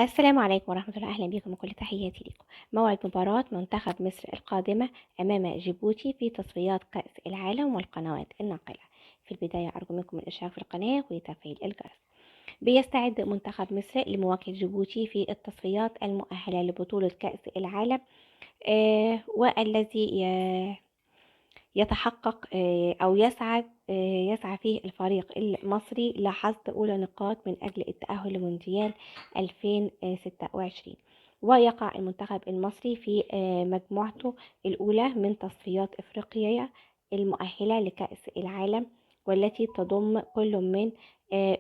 السلام عليكم ورحمة الله. أهلا بكم وكل تحياتي لكم. موعد مباراة منتخب مصر القادمة أمام جيبوتي في تصفيات كأس العالم والقنوات الناقلة. في البداية أرجو منكم الاشتراك في القناة وتفعيل الجرس. بيستعد منتخب مصر لمواجهة جيبوتي في التصفيات المؤهلة لبطولة كأس العالم، والذي يتحقق أو يسعى فيه الفريق المصري لحصد أولى نقاط من أجل التأهل لمونديال 2026. ويقع المنتخب المصري في مجموعته الأولى من تصفيات إفريقيا المؤهلة لكأس العالم، والتي تضم كل من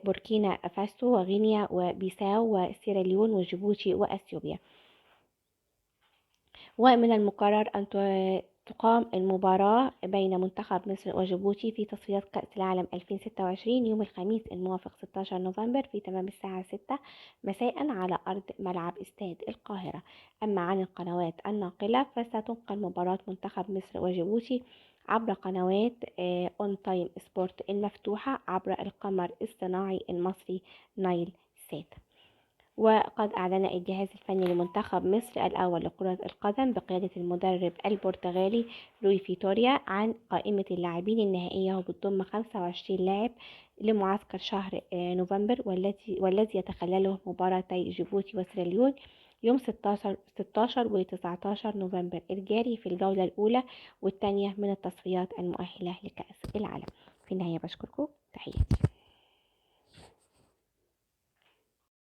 بوركينا فاسو وغينيا وبيساو وسيراليون وجيبوتي وأثيوبيا. ومن المقرر أن تقام المباراة بين منتخب مصر وجيبوتي في تصفيات كأس العالم 2026 يوم الخميس الموافق 16 نوفمبر في تمام الساعة 6 مساء على أرض ملعب استاد القاهرة. أما عن القنوات الناقلة فستنقل مباراة منتخب مصر وجيبوتي عبر قنوات اون تايم سبورت المفتوحة عبر القمر الصناعي المصري نايل سات. وقد أعلن الجهاز الفني لمنتخب مصر الأول لكرة القدم بقيادة المدرب البرتغالي لوي فيتوريا عن قائمة اللاعبين النهائية، وبتضم 25 لاعب لمعسكر شهر نوفمبر، والذي يتخلله مباراتي جيبوتي وسيراليون يوم 16 و 19 نوفمبر الجاري في الجولة الأولى والثانية من التصفيات المؤهلة لكأس العالم. في النهاية بشكركم، تحياتي.